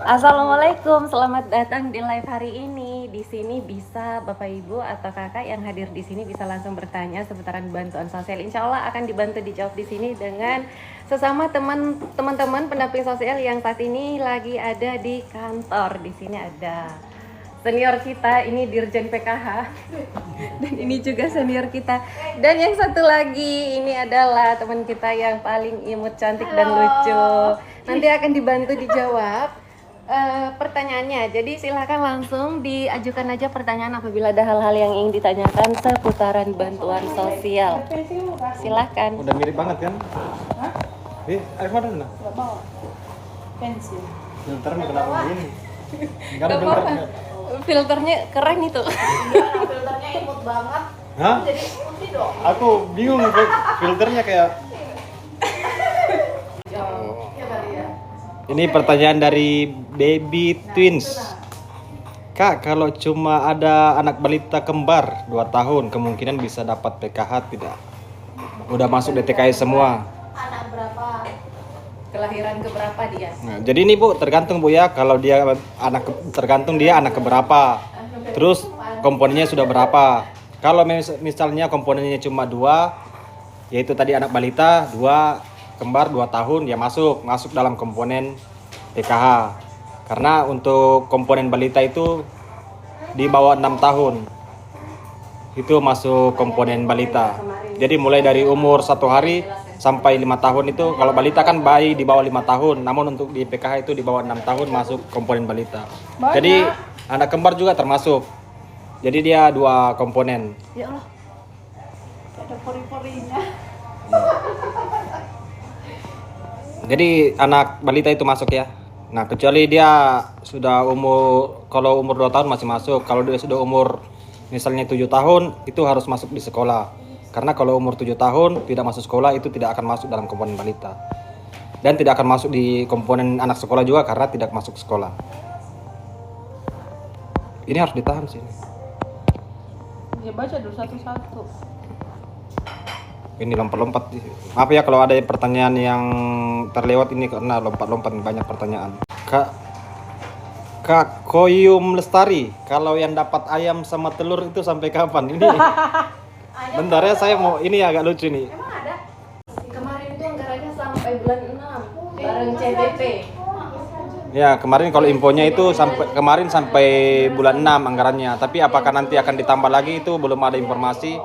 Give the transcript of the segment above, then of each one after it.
Assalamualaikum, selamat datang di live hari ini. Di sini bisa Bapak Ibu atau Kakak yang hadir di sini bisa langsung bertanya seputaran bantuan sosial. Insya Allah akan dibantu dijawab di sini dengan sesama teman-teman pendamping sosial yang saat ini lagi ada di kantor. Di sini ada senior kita, ini Dirjen PKH, dan ini juga senior kita. Dan yang satu lagi ini adalah teman kita yang paling imut, cantik dan lucu. Nanti akan dibantu dijawab pertanyaannya. Jadi silakan langsung diajukan aja pertanyaan apabila ada hal-hal yang ingin ditanyakan seputaran bantuan sosial. Silakan. Udah mirip banget kan? Hah? Air mana? Gak bawa pensil. Filternya kenapa begini? Enggak ada Gak apa-apa. filternya. Filternya keren itu. Iya, filternya imut banget. Hah? Jadi putih dong. Aku bingung filternya kayak. Ya kali ya. Ini pertanyaan dari Baby Twins. Kak, kalau cuma ada anak balita kembar 2 tahun, kemungkinan bisa dapat PKH tidak? Udah masuk DTKS semua. Anak berapa? Kelahiran keberapa dia? Nah, jadi ini Bu, tergantung Bu ya, kalau dia tergantung dia anak keberapa. Terus komponennya sudah berapa? Kalau misalnya komponennya cuma 2, yaitu tadi anak balita 2, kembar 2 tahun, ya masuk dalam komponen PKH. Karena untuk komponen balita itu di bawah 6 tahun. Itu masuk komponen balita. Jadi mulai dari umur 1 hari sampai 5 tahun itu, kalau balita kan bayi di bawah 5 tahun, namun untuk di PKH itu di bawah 6 tahun masuk komponen balita. Banyak. Jadi anak kembar juga termasuk. Jadi dia 2 komponen. Ya Allah. Ada pori-porinya. Jadi anak balita itu masuk ya. Nah, kecuali dia sudah kalau umur 2 tahun masih masuk. Kalau dia sudah umur misalnya 7 tahun, itu harus masuk di sekolah. Karena kalau umur 7 tahun tidak masuk sekolah, itu tidak akan masuk dalam komponen balita. Dan tidak akan masuk di komponen anak sekolah juga karena tidak masuk sekolah. Ini harus ditahan sih. Ya baca dulu satu-satu. Ini lompat-lompat. Maaf ya kalau ada pertanyaan yang terlewat ini karena lompat-lompat banyak pertanyaan. Kak Koyum Lestari, kalau yang dapat ayam sama telur itu sampai kapan? Ini bentar ya, saya mau, ini agak lucu nih. Emang ada? Kemarin itu anggarannya sampai bulan 6 bareng CBP. Ya, kemarin kalau infonya itu kemarin sampai bulan 6 anggarannya. Tapi apakah nanti akan ditambah lagi itu belum ada informasi.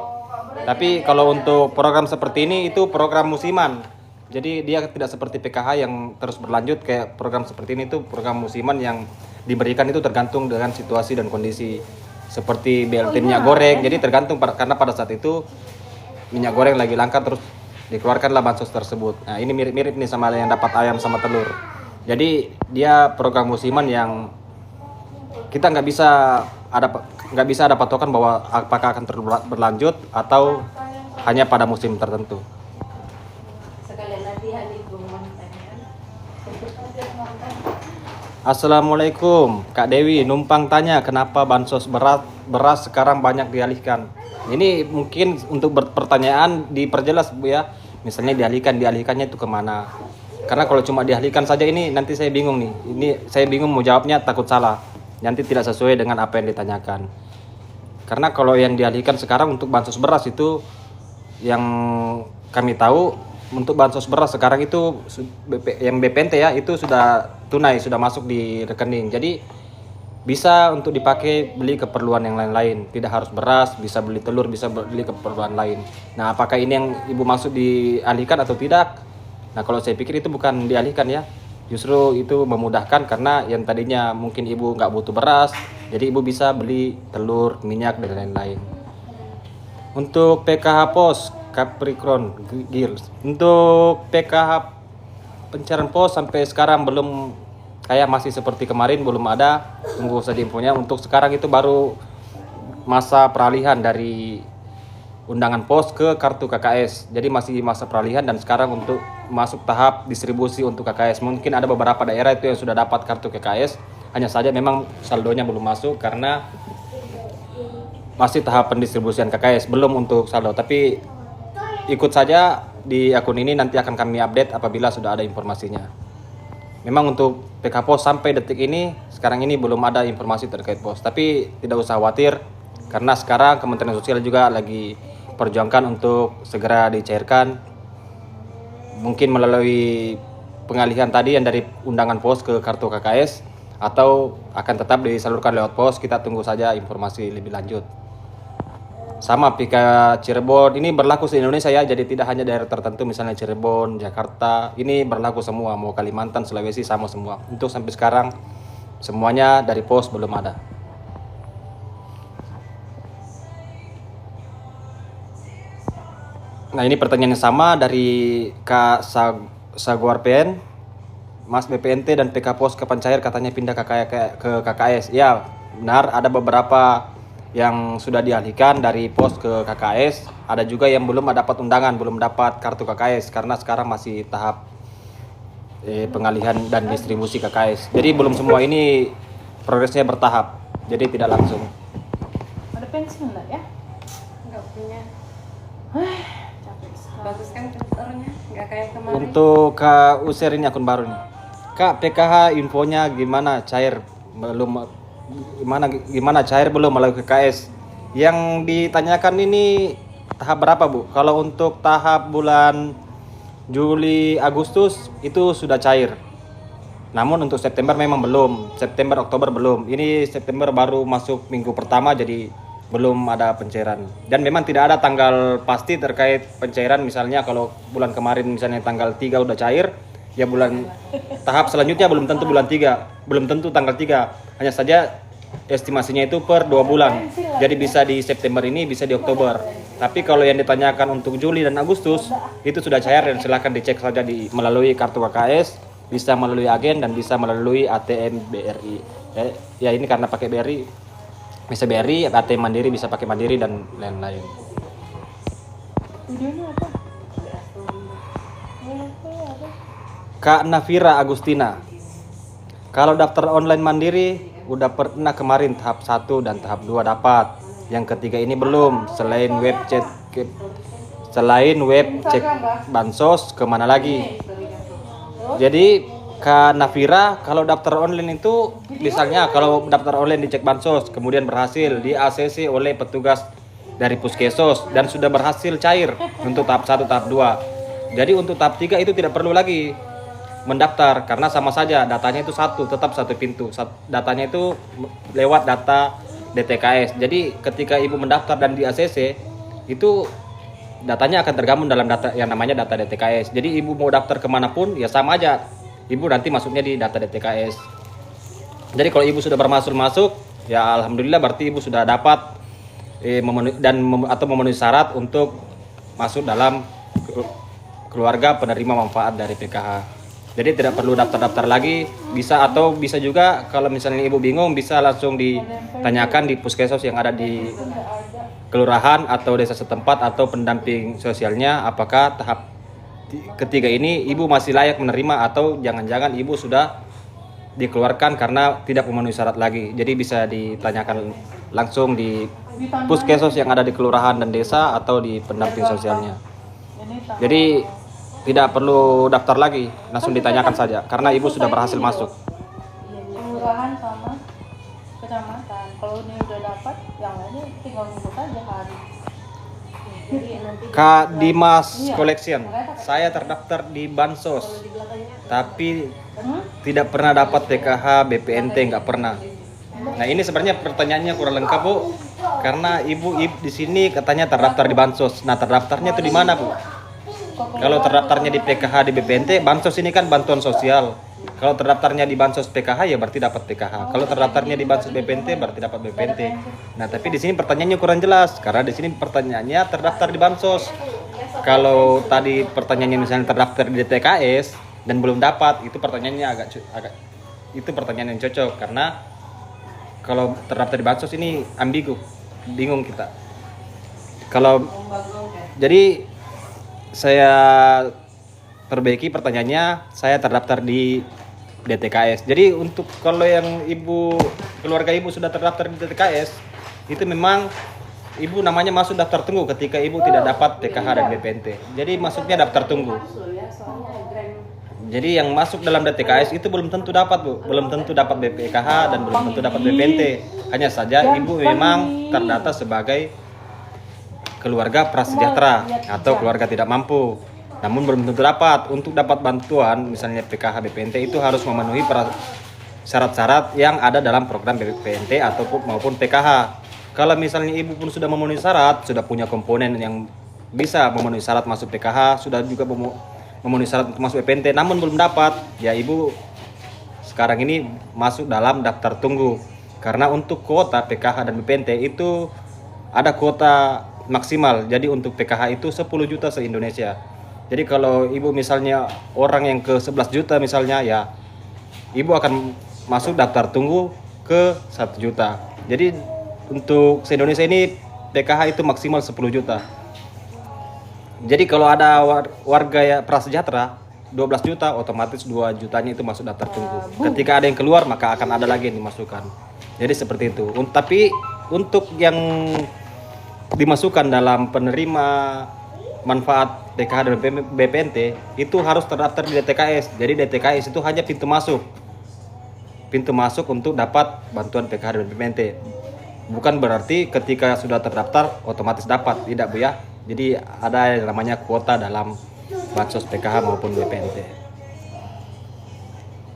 Tapi kalau untuk program seperti ini itu program musiman. Jadi dia tidak seperti PKH yang terus berlanjut. Kayak program seperti ini itu program musiman yang diberikan itu tergantung dengan situasi dan kondisi. Seperti BLT minyak goreng. Jadi tergantung karena pada saat itu minyak goreng lagi langka, terus dikeluarkanlah bansos tersebut. Nah, ini mirip-mirip nih sama yang dapat ayam sama telur. Jadi dia program musiman yang kita nggak bisa ada patokan bahwa apakah akan berlanjut atau hanya pada musim tertentu. Sekalian latihan itu Assalamualaikum, Kak Dewi. Numpang tanya kenapa bansos beras sekarang banyak dialihkan. Ini mungkin untuk pertanyaan diperjelas Bu ya. Misalnya dialihkannya itu kemana? Karena kalau cuma dialihkan saja ini nanti saya bingung nih. Ini saya bingung mau jawabnya, takut salah. Nanti tidak sesuai dengan apa yang ditanyakan. Karena kalau yang dialihkan sekarang untuk bansos beras itu yang kami tahu untuk bansos beras sekarang itu yang BPNT ya itu sudah tunai, sudah masuk di rekening. Jadi bisa untuk dipakai beli keperluan yang lain-lain. Tidak harus beras, bisa beli telur, bisa beli keperluan lain. Nah, apakah ini yang Ibu maksud dialihkan atau tidak? Nah, kalau saya pikir itu bukan dialihkan ya. Justru itu memudahkan karena yang tadinya mungkin Ibu nggak butuh beras, jadi Ibu bisa beli telur, minyak, dan lain-lain. Untuk PKH Pos Capricorn Girls, untuk PKH pencarian pos sampai sekarang belum, kayak masih seperti kemarin, belum ada. Tunggu saja infonya. Untuk sekarang itu baru masa peralihan dari undangan pos ke kartu KKS. Jadi masih masa peralihan dan sekarang untuk masuk tahap distribusi untuk KKS. Mungkin ada beberapa daerah itu yang sudah dapat kartu KKS, hanya saja memang saldonya belum masuk karena masih tahap pendistribusian KKS, belum untuk saldo. Tapi ikut saja di akun ini, nanti akan kami update apabila sudah ada informasinya. memang untuk PK Pos sampai detik ini sekarang ini belum ada informasi terkait pos. Tapi tidak usah khawatir karena sekarang Kementerian Sosial juga lagi perjuangkan untuk segera dicairkan, mungkin melalui pengalihan tadi yang dari undangan pos ke kartu KKS atau akan tetap disalurkan lewat pos. Kita tunggu saja informasi lebih lanjut. Sama PK Cirebon ini berlaku di Indonesia ya, jadi tidak hanya daerah tertentu misalnya Cirebon, Jakarta, ini berlaku semua, mau Kalimantan, Sulawesi sama semua. Untuk sampai sekarang semuanya dari pos belum ada. Nah ini pertanyaan yang sama dari Kak Saguar PN. Mas BPNT dan PK Pos kapan cair katanya pindah ke KKS. Ya benar, ada beberapa yang sudah dialihkan dari pos ke KKS. Ada juga yang belum dapat undangan, belum dapat kartu KKS karena sekarang masih tahap pengalihan dan distribusi KKS. Jadi belum semua ini progresnya bertahap, jadi tidak langsung. Ada pensil enggak ya? Nggak punya. Capek sekali. Bagus kan kantornya, nggak kayak kemarin. Untuk Kak User ini akun baru nih. Kak, PKH infonya gimana, cair belum? Gimana cair belum melalui KKS? Yang ditanyakan ini tahap berapa, Bu? Kalau untuk tahap bulan Juli Agustus itu sudah cair. Namun untuk September memang belum. September Oktober belum. Ini September baru masuk minggu pertama, jadi belum ada pencairan. Dan memang tidak ada tanggal pasti terkait pencairan. Misalnya kalau bulan kemarin misalnya tanggal 3 udah cair, ya bulan tahap selanjutnya belum tentu bulan 3, belum tentu tanggal 3. Hanya saja estimasinya itu per 2 bulan. Jadi bisa di September ini, bisa di Oktober. Tapi kalau yang ditanyakan untuk Juli dan Agustus itu sudah cair dan silakan dicek saja melalui kartu KKS, bisa melalui agen dan bisa melalui ATM BRI. Ya ini karena pakai BRI, bisa BRI, ATM Mandiri bisa pakai Mandiri dan lain-lain. Videonya apa? Kak Nafira Agustina, kalau daftar online Mandiri udah pernah kemarin tahap 1 dan tahap 2 dapat. Yang ketiga ini belum. Selain web cek bansos kemana lagi? Jadi Kak Nafira, kalau daftar online itu misalnya kalau daftar online di cek bansos kemudian berhasil di ACC oleh petugas dari Puskesos dan sudah berhasil cair untuk tahap 1 tahap 2. Jadi untuk tahap 3 itu tidak perlu lagi mendaftar karena sama saja datanya itu tetap satu pintu. Datanya itu lewat data DTKS. Jadi ketika ibu mendaftar dan di ACC itu datanya akan tergabung dalam data yang namanya data DTKS. Jadi ibu mau daftar kemanapun ya sama aja, ibu nanti masuknya di data DTKS. Jadi kalau ibu sudah bermasuk ya alhamdulillah berarti ibu sudah dapat memenuhi syarat untuk masuk dalam keluarga penerima manfaat dari PKH. Jadi tidak perlu daftar-daftar lagi, bisa juga kalau misalnya ibu bingung bisa langsung ditanyakan di Puskesos yang ada di kelurahan atau desa setempat atau pendamping sosialnya apakah tahap ketiga ini ibu masih layak menerima atau jangan-jangan ibu sudah dikeluarkan karena tidak memenuhi syarat lagi. Jadi bisa ditanyakan langsung di Puskesos yang ada di kelurahan dan desa atau di pendamping sosialnya. Jadi tidak perlu daftar lagi, langsung ditanyakan saja karena ibu sudah berhasil masuk. Kelurahan sama kecamatan. Kalau ini udah dapat, yang lainnya tinggal nunggu saja hari. Jadi nanti Kak Dimas Collection, saya terdaftar di Bansos, tapi tidak pernah dapat TKH BPNT, nggak pernah. Nah ini sebenarnya pertanyaannya kurang lengkap, Bu, karena ibu di sini katanya terdaftar di Bansos. Nah terdaftarnya itu di mana, Bu? Kalau terdaftarnya di PKH di BPNT, Bansos ini kan bantuan sosial. Kalau terdaftarnya di Bansos PKH ya berarti dapat PKH. Kalau terdaftarnya di Bansos BPNT berarti dapat BPNT. Nah, tapi di sini pertanyaannya kurang jelas karena di sini pertanyaannya terdaftar di Bansos. Kalau tadi pertanyaannya misalnya terdaftar di DTKS dan belum dapat, itu pertanyaannya agak itu pertanyaan yang cocok karena kalau terdaftar di Bansos ini ambigu, bingung kita. Kalau jadi saya perbaiki pertanyaannya, saya terdaftar di DTKS. Jadi untuk kalau yang keluarga ibu sudah terdaftar di DTKS, itu memang ibu namanya masuk daftar tunggu ketika ibu tidak dapat TKH dan BPNT. Jadi masuknya daftar tunggu. Jadi yang masuk dalam DTKS itu belum tentu dapat, Bu. Belum tentu dapat BPKH dan belum tentu dapat BPNT. Hanya saja ibu memang terdata sebagai keluarga prasejahtera atau keluarga tidak mampu. Namun belum tentu dapat. Untuk dapat bantuan misalnya PKH BPNT itu harus memenuhi syarat-syarat yang ada dalam program BPNT ataupun maupun PKH. Kalau misalnya ibu pun sudah memenuhi syarat, sudah punya komponen yang bisa memenuhi syarat masuk PKH, sudah juga memenuhi syarat untuk masuk BPNT, namun belum dapat, ya ibu sekarang ini masuk dalam daftar tunggu. Karena untuk kuota PKH dan BPNT itu ada kuota maksimal. Jadi untuk PKH itu 10 juta se-Indonesia. Jadi kalau ibu misalnya orang yang ke 11 juta misalnya, ya ibu akan masuk daftar tunggu ke 1 juta. Jadi untuk se-Indonesia ini PKH itu maksimal 10 juta. Jadi kalau ada warga ya prasejahtera 12 juta, otomatis 2 jutanya itu masuk daftar tunggu. Ketika ada yang keluar, maka akan ada lagi yang dimasukkan. Jadi seperti itu. Tapi untuk yang dimasukkan dalam penerima manfaat PKH dan BPNT itu harus terdaftar di DTKS. Jadi DTKS itu hanya pintu masuk. Pintu masuk untuk dapat bantuan PKH dan BPNT. Bukan berarti ketika sudah terdaftar otomatis dapat, tidak Bu ya. Jadi ada yang namanya kuota dalam bansos PKH maupun BPNT.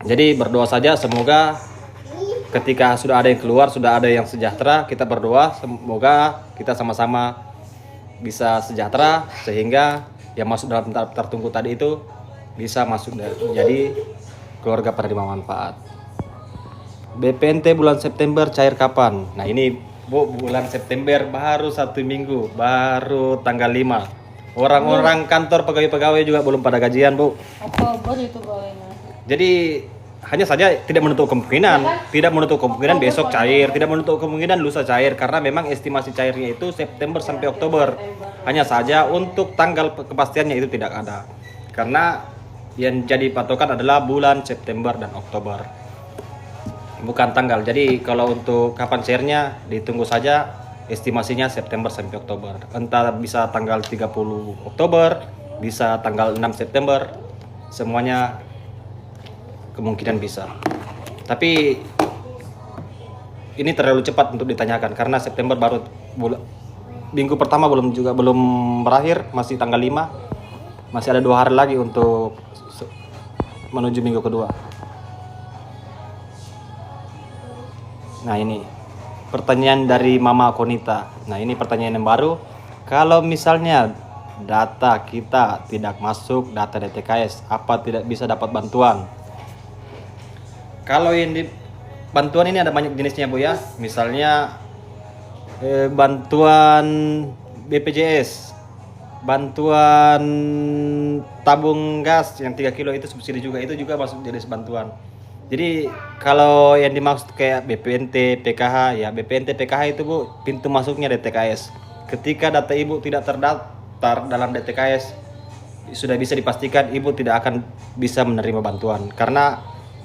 Jadi berdoa saja semoga ketika sudah ada yang keluar, sudah ada yang sejahtera, kita berdoa semoga kita sama-sama bisa sejahtera sehingga yang masuk dalam daftar tunggu tadi itu bisa masuk jadi keluarga penerima manfaat. BPNT bulan September cair kapan? Nah ini Bu, bulan September baru 1 minggu, baru tanggal 5. Orang-orang kantor pegawai-pegawai juga belum pada gajian, Bu. Oktober itu bolehnya. Jadi hanya saja tidak menutup kemungkinan besok cair, tidak menutup kemungkinan lusa cair karena memang estimasi cairnya itu September sampai Oktober. Hanya saja untuk tanggal kepastiannya itu tidak ada. Karena yang jadi patokan adalah bulan September dan Oktober. Bukan tanggal. Jadi kalau untuk kapan cairnya ditunggu saja, estimasinya September sampai Oktober. Entah bisa tanggal 30 Oktober, bisa tanggal 6 September. Semuanya kemungkinan bisa. Tapi ini terlalu cepat untuk ditanyakan karena September baru minggu pertama belum berakhir, masih tanggal 5. Masih ada 2 hari lagi untuk menuju minggu kedua. Nah ini pertanyaan dari Mama Konita. Nah ini pertanyaan yang baru. Kalau misalnya data kita tidak masuk data DTKS, apa tidak bisa dapat bantuan? Kalau yang bantuan ini ada banyak jenisnya Bu ya. Misalnya bantuan BPJS, bantuan tabung gas yang 3 kilo itu subsidi juga, itu juga masuk jenis bantuan. Jadi kalau yang dimaksud kayak BPNT, PKH, ya BPNT, PKH itu Bu pintu masuknya DTKS. Ketika data Ibu tidak terdaftar dalam DTKS, sudah bisa dipastikan Ibu tidak akan bisa menerima bantuan karena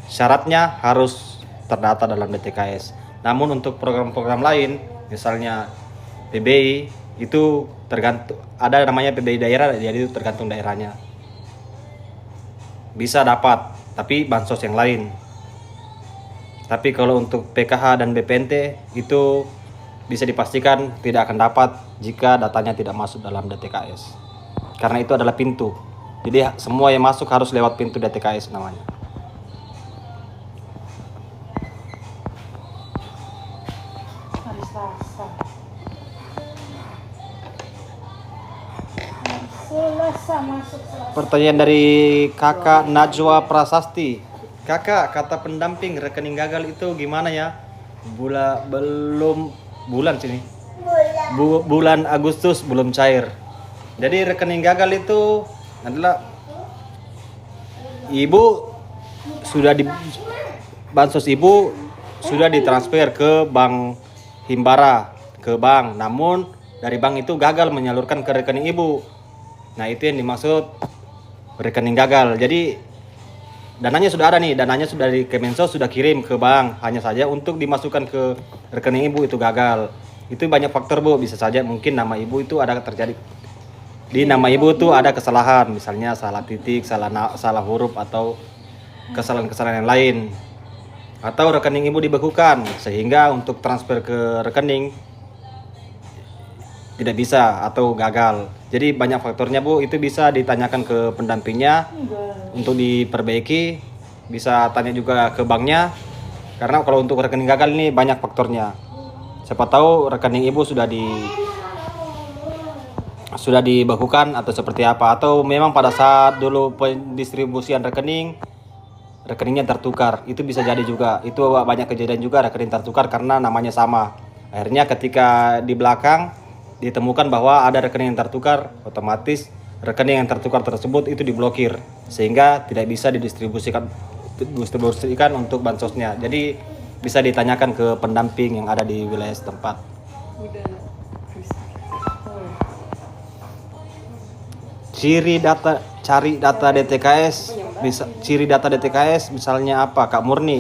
syaratnya harus terdata dalam DTKS. Namun untuk program-program lain, misalnya PBI itu tergantung, ada namanya PBI daerah, jadi itu tergantung daerahnya. Bisa dapat, tapi bansos yang lain. Tapi kalau untuk PKH dan BPNT itu bisa dipastikan tidak akan dapat jika datanya tidak masuk dalam DTKS. Karena itu adalah pintu. Jadi semua yang masuk harus lewat pintu DTKS namanya. Hari Selasa. Selasa masuk Selasa. Pertanyaan dari Kakak Najwa Prasasti. Kakak, kata pendamping rekening gagal itu gimana ya? Bulan sini. Bulan Agustus belum cair. Jadi rekening gagal itu adalah Ibu sudah bansos Ibu sudah ditransfer ke Bank Himbara, ke bank. Namun dari bank itu gagal menyalurkan ke rekening Ibu. Nah, itu yang dimaksud rekening gagal. Jadi dananya sudah ada nih, dananya sudah di Kemensos sudah kirim ke bank, hanya saja untuk dimasukkan ke rekening Ibu itu gagal. Itu banyak faktor Bu, bisa saja mungkin nama Ibu itu ada terjadi di nama ibu tuh ada kesalahan, misalnya salah titik, salah huruf atau kesalahan-kesalahan yang lain. Atau rekening ibu dibekukan sehingga untuk transfer ke rekening tidak bisa atau gagal. Jadi banyak faktornya Bu, itu bisa ditanyakan ke pendampingnya untuk diperbaiki. Bisa tanya juga ke banknya, karena kalau untuk rekening gagal ini banyak faktornya. Siapa tahu rekening ibu sudah dibekukan atau seperti apa, atau memang pada saat dulu pendistribusian rekeningnya tertukar. Itu bisa jadi juga. Itu banyak kejadian juga rekening tertukar karena namanya sama. Akhirnya ketika di belakang ditemukan bahwa ada rekening yang tertukar, otomatis rekening yang tertukar tersebut itu diblokir sehingga tidak bisa didistribusikan untuk bansosnya. Jadi bisa ditanyakan ke pendamping yang ada di wilayah setempat. Cari data DTKS, ciri data DTKS misalnya apa, Kak Murni?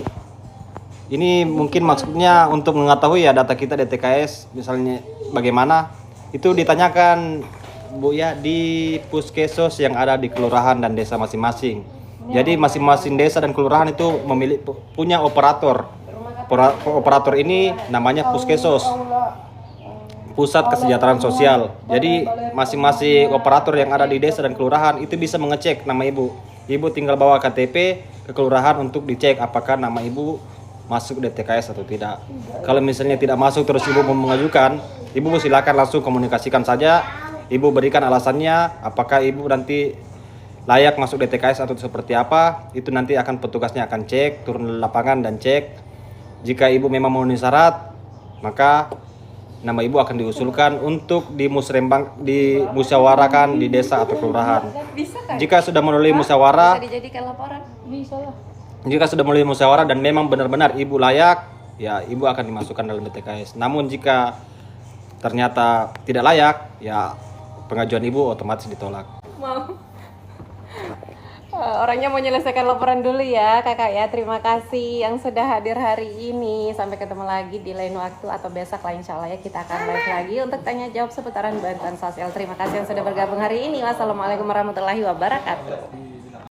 Ini mungkin maksudnya untuk mengetahui ya data kita DTKS misalnya bagaimana, itu ditanyakan Bu ya di puskesos yang ada di kelurahan dan desa masing-masing. Jadi masing-masing desa dan kelurahan itu punya operator. Operator ini namanya puskesos, pusat kesejahteraan sosial. Jadi masing-masing operator yang ada di desa dan kelurahan itu bisa mengecek nama ibu. Ibu tinggal bawa KTP ke kelurahan untuk dicek apakah nama ibu masuk DTKS atau tidak. Kalau misalnya tidak masuk terus ibu mau mengajukan, ibu silakan langsung komunikasikan saja. Ibu berikan alasannya apakah ibu nanti layak masuk DTKS atau seperti apa. Itu nanti akan petugasnya akan cek, turun di lapangan dan cek. Jika ibu memang memenuhi syarat, maka nama ibu akan diusulkan untuk dimusyawarakan di desa atau kelurahan. Bisa kan? Jika sudah melalui musyawarah, Bisa dijadikan laporan. Bisa lah. jika sudah melalui musyawarah dan memang benar-benar ibu layak, ya ibu akan dimasukkan dalam DTKS. Namun jika ternyata tidak layak, ya pengajuan ibu otomatis ditolak. Mau. Orangnya mau menyelesaikan laporan dulu ya kakak ya. Terima kasih yang sudah hadir hari ini. Sampai ketemu lagi di lain waktu atau besok lah insya Allah ya. Kita akan live lagi untuk tanya jawab seputaran bantuan sosial. Terima kasih yang sudah bergabung hari ini. Wassalamualaikum warahmatullahi wabarakatuh.